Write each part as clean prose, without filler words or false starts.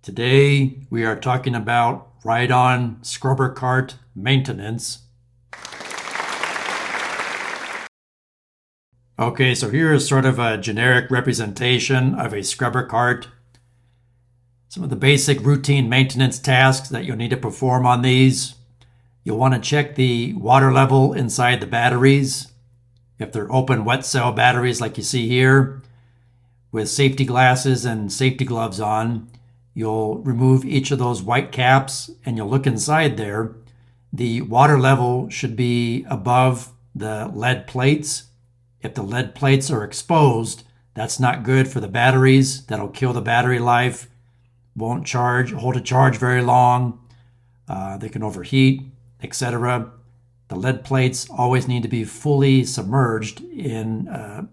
Today we are talking about ride-on scrubber cart maintenance. Okay, so here is sort of a generic representation of a scrubber cart. Some of the basic routine maintenance tasks that you'll need to perform on these. You'll want to check the water level inside the batteries. If they're open wet cell batteries like you see here, with safety glasses and safety gloves on, you'll remove each of those white caps and you'll look inside there. The water level should be above the lead plates. If the lead plates are exposed, that's not good for the batteries. That'll kill the battery life. Won't hold a charge very long. They can overheat, etc. The lead plates always need to be fully submerged in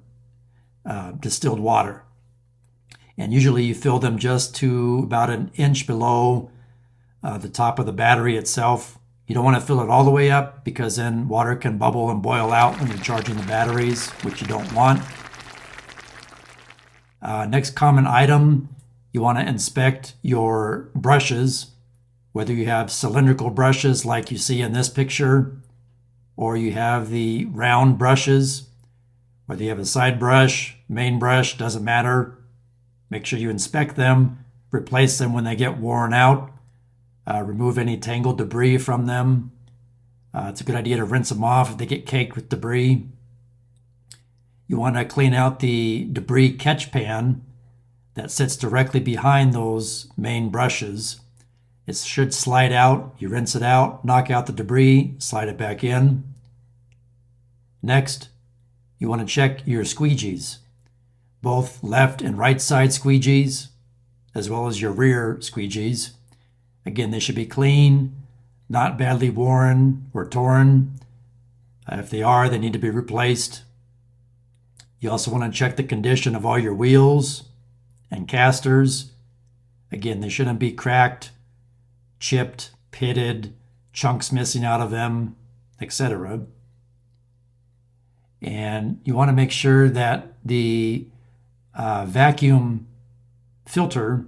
distilled water. And usually you fill them just to about an inch below the top of the battery itself. You don't want to fill it all the way up because then water can bubble and boil out when you're charging the batteries, which you don't want. Next common item, you want to inspect your brushes, whether you have cylindrical brushes like you see in this picture, or you have the round brushes, whether you have a side brush, main brush, doesn't matter. Make sure you inspect them, replace them when they get worn out, remove any tangled debris from them. It's a good idea to rinse them off if they get caked with debris. You want to clean out the debris catch pan that sits directly behind those main brushes. It should slide out. You rinse it out, knock out the debris, slide it back in. Next, you want to check your squeegees, both left and right side squeegees, as well as your rear squeegees. Again, they should be clean, not badly worn or torn. If they are, they need to be replaced. You also want to check the condition of all your wheels and casters. Again, they shouldn't be cracked, chipped, pitted, chunks missing out of them, etc. And you want to make sure that the vacuum filter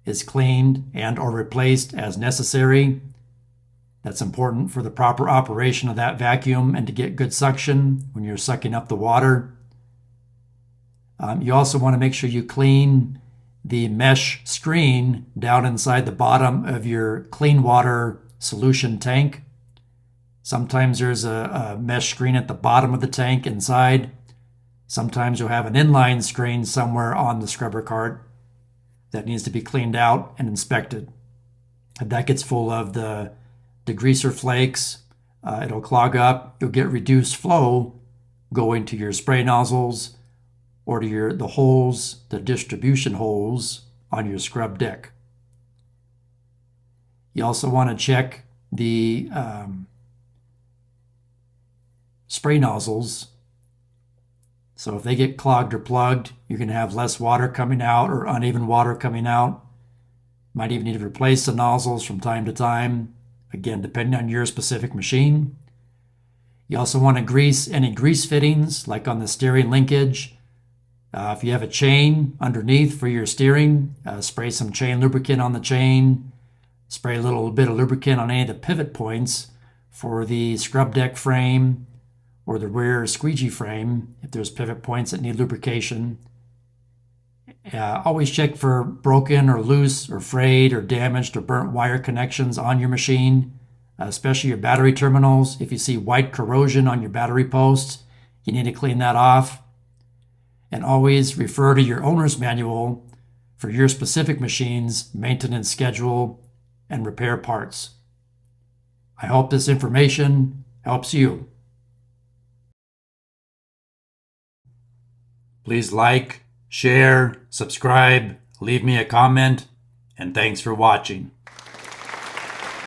is cleaned and or replaced as necessary. That's important for the proper operation of that vacuum and to get good suction when you're sucking up the water. You also want to make sure you clean the mesh screen down inside the bottom of your clean water solution tank. Sometimes there's a mesh screen at the bottom of the tank inside. Sometimes you'll have an inline screen somewhere on the scrubber cart that needs to be cleaned out and inspected. If that gets full of the degreaser flakes, it'll clog up. You'll get reduced flow going to your spray nozzles or to the holes, the distribution holes on your scrub deck. You also want to check the spray nozzles. So if they get clogged or plugged, you can have less water coming out or uneven water coming out. Might even need to replace the nozzles from time to time, again, depending on your specific machine. You also want to grease any grease fittings, like on the steering linkage. If you have a chain underneath for your steering, spray some chain lubricant on the chain. Spray a little bit of lubricant on any of the pivot points for the scrub deck frame or the rear squeegee frame if there's pivot points that need lubrication. Always check for broken or loose or frayed or damaged or burnt wire connections on your machine, especially your battery terminals. If you see white corrosion on your battery posts, you need to clean that off. And always refer to your owner's manual for your specific machine's maintenance schedule and repair parts. I hope this information helps you. Please like, share, subscribe, leave me a comment, and thanks for watching.